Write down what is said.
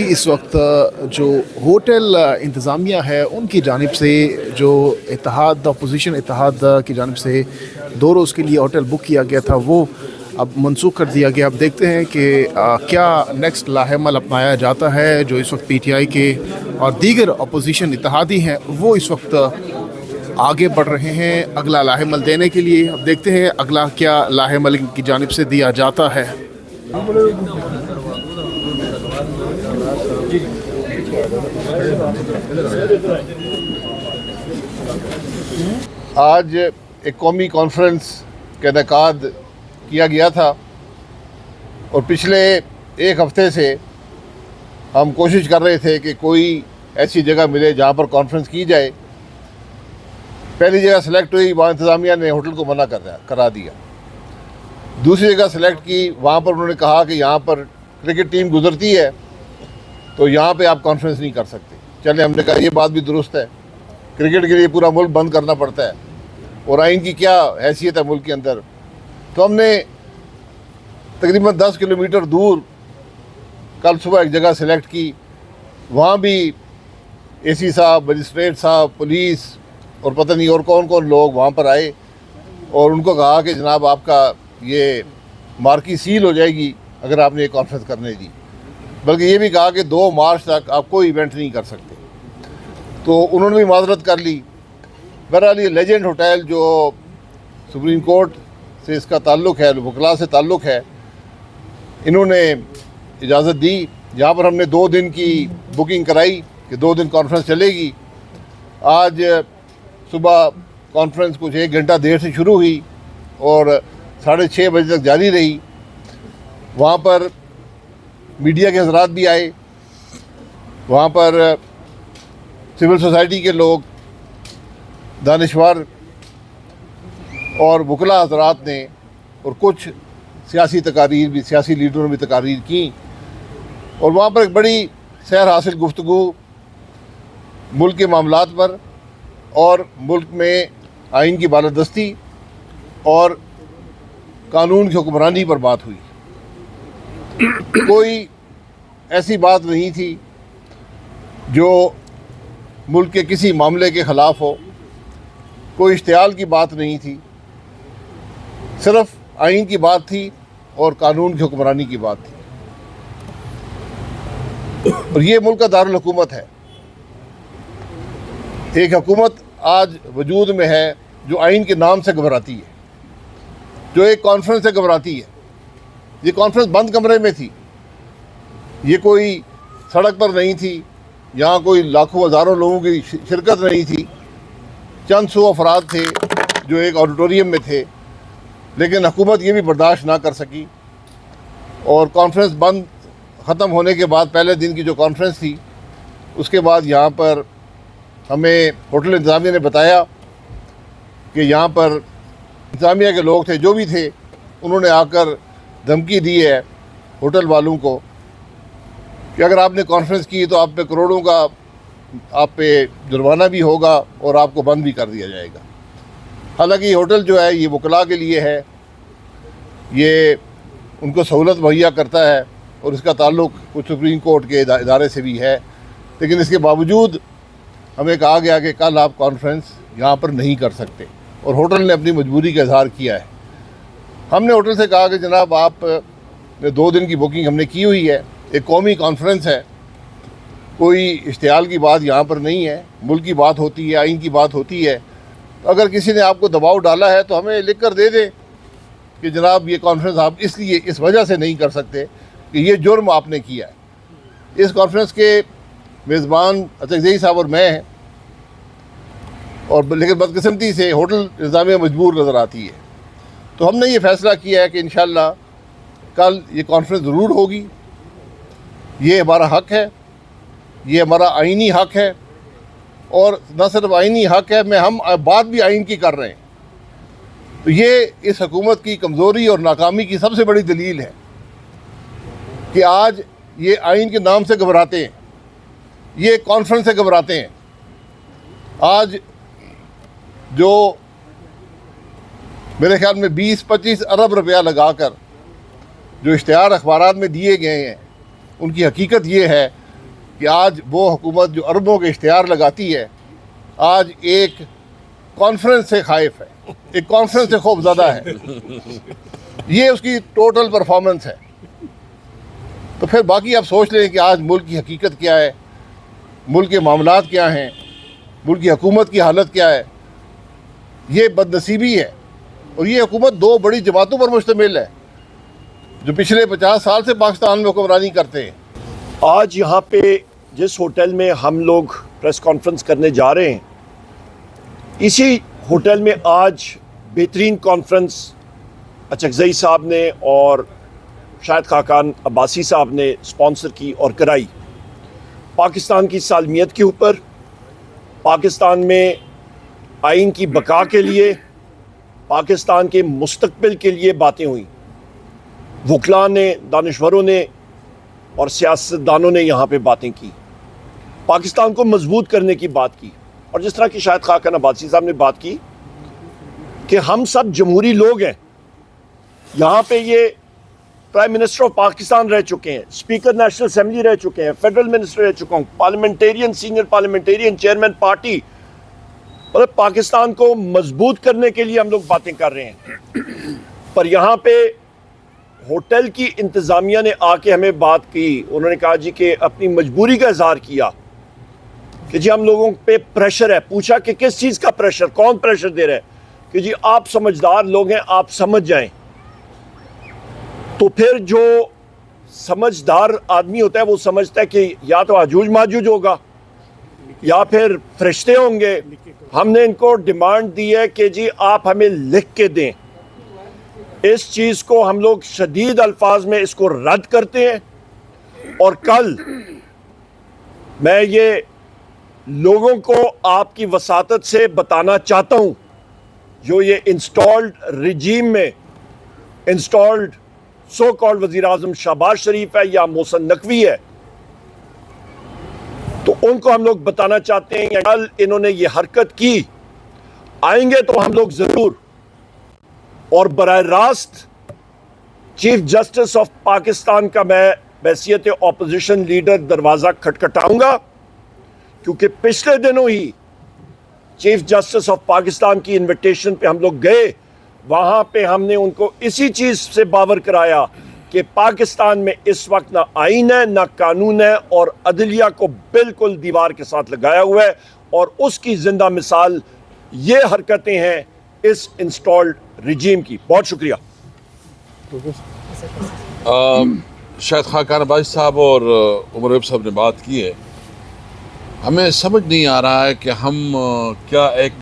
इस वक्त जो होटल इंतज़ामिया है उनकी जानिब से जो इत्तेहाद अपोजिशन इत्तेहाद की जानिब से 2 रोज़ के लिए होटल बुक किया गया था वो अब मनसूख कर दिया गया। अब देखते हैं कि क्या नेक्स्ट लाहेमल अपनाया जाता है। जो इस वक्त PTI के और दीगर अपोजिशन इत्तेहादी हैं वो इस वक्त आगे बढ़ रहे हैं अगला लाहेमल देने के लिए। अब देखते हैं अगला क्या लाहेमल की जानिब से दिया जाता है। आज एक कौमी कॉन्फ्रेंस का इनेकाद किया गया था और पिछले एक हफ़्ते से हम कोशिश कर रहे थे कि कोई ऐसी जगह मिले जहाँ पर कॉन्फ्रेंस की जाए। पहली जगह सेलेक्ट हुई, वहाँ इंतज़ामिया ने होटल को मना करा दिया। दूसरी जगह सेलेक्ट की, वहाँ पर उन्होंने कहा कि यहाँ पर क्रिकेट टीम गुजरती है तो यहाँ पे आप कॉन्फ्रेंस नहीं कर सकते। चले, हमने कहा ये बात भी दुरुस्त है, क्रिकेट के लिए पूरा मुल्क बंद करना पड़ता है और आइन की क्या हैसियत है मुल्क के अंदर। तो हमने तकरीबन 10 किलोमीटर दूर कल सुबह एक जगह सेलेक्ट की। वहाँ भी AC साहब, मजिस्ट्रेट साहब, पुलिस और पता नहीं और कौन कौन लोग वहाँ पर आए और उनको कहा कि जनाब आपका ये मार्की सील हो जाएगी अगर आपने ये कॉन्फ्रेंस करने दी। बल्कि ये भी कहा कि 2 मार्च तक आप कोई इवेंट नहीं कर सकते। तो उन्होंने भी माजरत कर ली। बहरहाल ये लेजेंड होटल जो सुप्रीम कोर्ट से इसका ताल्लुक़ है, वकला से ताल्लुक़ है, इन्होंने इजाज़त दी। यहाँ पर हमने 2 दिन की बुकिंग कराई कि 2 दिन कॉन्फ्रेंस चलेगी। आज सुबह कॉन्फ्रेंस कुछ 1 घंटा देर से शुरू हुई और 6:30 बजे तक जारी रही। वहाँ पर मीडिया के हज़रात भी आए, वहाँ पर सिविल सोसाइटी के लोग, दानिशवर और वकला हज़रात ने और कुछ सियासी तकारीर भी, सियासी लीडरों ने भी तकारीर की और वहाँ पर एक बड़ी सैर हासिल गुफ्तगू मुल्क के मामलात पर और मुल्क में आइन की बालादस्ती और कानून की हुक्मरानी पर बात हुई। कोई ऐसी बात नहीं थी जो मुल्क के किसी मामले के ख़िलाफ़ हो, कोई इश्तियाल की बात नहीं थी, सिर्फ़ आइन की बात थी और कानून की हुक्मरानी की बात थी। और ये मुल्क का दारुल हुकूमत है। एक हुकूमत आज वजूद में है जो आइन के नाम से घबराती है, जो एक कॉन्फ्रेंस से घबराती है। ये कॉन्फ्रेंस बंद कमरे में थी, ये कोई सड़क पर नहीं थी, यहाँ कोई लाखों हज़ारों लोगों की शिरकत नहीं थी। चंद सौ अफराद थे जो एक ऑडिटोरियम में थे, लेकिन हुकूमत ये भी बर्दाश्त ना कर सकी और कॉन्फ्रेंस बंद ख़त्म होने के बाद पहले दिन की जो कॉन्फ्रेंस थी उसके बाद यहाँ पर हमें होटल इंतज़ामिया ने बताया कि यहाँ पर इंतज़ामिया के लोग थे, जो भी थे, उन्होंने आकर धमकी दी है होटल वालों को कि अगर आपने कॉन्फ्रेंस की तो आप पे करोड़ों का आप पे जुर्माना भी होगा और आपको बंद भी कर दिया जाएगा। हालांकि होटल जो है ये वकला के लिए है, ये उनको सहूलत मुहैया करता है और इसका ताल्लुक़ कुछ सुप्रीम कोर्ट के इदारे से भी है। लेकिन इसके बावजूद हमें कहा गया कि कल आप कॉन्फ्रेंस यहाँ पर नहीं कर सकते और होटल ने अपनी मजबूरी का इजहार किया है। हमने होटल से कहा कि जनाब आप 2 दिन की बुकिंग हमने की हुई है, एक कौमी कॉन्फ्रेंस है, कोई इश्तियाल की बात यहाँ पर नहीं है, मुल्क की बात होती है, आइन की बात होती है। तो अगर किसी ने आपको दबाव डाला है तो हमें लिख कर दे दें कि जनाब ये कॉन्फ्रेंस आप इसलिए इस वजह से नहीं कर सकते कि ये जुर्म आपने किया है। इस कॉन्फ्रेंस के मेज़बान अतकज़ई साहब और मैं हैं और लेकिन बदकिस्मती से होटल इंतज़ामिया मजबूर नज़र आती है। तो हमने ये फ़ैसला किया है कि इंशाअल्लाह कल ये कॉन्फ्रेंस ज़रूर होगी। ये हमारा हक़ है, ये हमारा आइनी हक़ है और न सिर्फ आइनी हक़ है, हम बात भी आइन की कर रहे हैं। तो ये इस हुकूमत की कमज़ोरी और नाकामी की सबसे बड़ी दलील है कि आज ये आइन के नाम से घबराते हैं, ये कॉन्फ्रेंस से घबराते हैं। आज जो मेरे ख्याल में 20-25 अरब रुपया लगाकर जो इश्तिहार अखबारात में दिए गए हैं, उनकी हकीकत ये है کہ آج وہ حکومت جو اربوں کے اشتہار لگاتی ہے آج ایک کانفرنس سے خائف ہے, ایک کانفرنس سے خوف زدہ ہے. یہ اس کی ٹوٹل پرفارمنس ہے. تو پھر باقی آپ سوچ لیں کہ آج ملک کی حقیقت کیا ہے, ملک کے معاملات کیا ہیں, ملک کی حکومت کی حالت کیا ہے. یہ بد نصیبی ہے, اور یہ حکومت دو بڑی جماعتوں پر مشتمل ہے جو پچھلے 50 سال سے پاکستان میں حکمرانی کرتے ہیں. آج یہاں پہ جس ہوٹل میں ہم لوگ پریس کانفرنس کرنے جا رہے ہیں, اسی ہوٹل میں آج بہترین کانفرنس اچکزئی صاحب نے اور شاہد خاقان عباسی صاحب نے سپانسر کی اور کرائی. پاکستان کی سالمیت کے اوپر, پاکستان میں آئین کی بقا کے لیے, پاکستان کے مستقبل کے لیے باتیں ہوئیں. وکلاء نے, دانشوروں نے اور سیاستدانوں نے یہاں پہ باتیں کی, پاکستان کو مضبوط کرنے کی بات کی. اور جس طرح کی شاہد خاقان عباسی صاحب نے بات کی کہ ہم سب جمہوری لوگ ہیں, یہاں پہ یہ پرائم منسٹر آف پاکستان رہ چکے ہیں, اسپیکر نیشنل اسمبلی رہ چکے ہیں, فیڈرل منسٹر رہ چکا ہوں, parliamentarian, senior parliamentarian, chairman party. مطلب پاکستان کو مضبوط کرنے کے لیے ہم لوگ باتیں کر رہے ہیں. پر یہاں پہ ہوٹل کی انتظامیہ نے آ کے ہمیں بات کی, انہوں نے کہا جی کہ اپنی مجبوری کا اظہار کیا کہ جی ہم لوگوں پہ پریشر ہے. پوچھا کہ کس چیز کا پریشر, کون پریشر دے رہا ہے؟ کہ جی آپ سمجھدار لوگ ہیں, آپ سمجھ جائیں. تو پھر جو سمجھدار آدمی ہوتا ہے وہ سمجھتا ہے کہ یا تو آجوج ماجوج ہوگا یا پھر فرشتے ہوں گے. ہم نے ان کو ڈیمانڈ دی ہے کہ جی آپ ہمیں لکھ کے دیں. اس چیز کو ہم لوگ شدید الفاظ میں اس کو رد کرتے ہیں. اور کل میں یہ لوگوں کو آپ کی وساطت سے بتانا چاہتا ہوں, جو یہ انسٹالڈ رجیم میں انسٹالڈ سو کالڈ وزیر اعظم شہباز شریف ہے یا محسن نقوی ہے, تو ان کو ہم لوگ بتانا چاہتے ہیں کہ کل انہوں نے یہ حرکت کی, آئیں گے تو ہم لوگ ضرور اور براہ راست چیف جسٹس آف پاکستان کا میں بحیثیت اپوزیشن لیڈر دروازہ کھٹکھٹاؤں گا, کیونکہ پچھلے دنوں ہی چیف جسٹس آف پاکستان کی انویٹیشن پہ ہم لوگ گئے. وہاں پہ ہم نے ان کو اسی چیز سے باور کرایا کہ پاکستان میں اس وقت نہ آئین ہے نہ قانون ہے, اور عدلیہ کو بالکل دیوار کے ساتھ لگایا ہوا ہے, اور اس کی زندہ مثال یہ حرکتیں ہیں اس انسٹالڈ رجیم کی. بہت شکریہ. شاہد خاقان عباسی صاحب اور عمر ایوب صاحب نے بات کی ہے. ہمیں سمجھ نہیں آ رہا ہے کہ ہم کیا ایک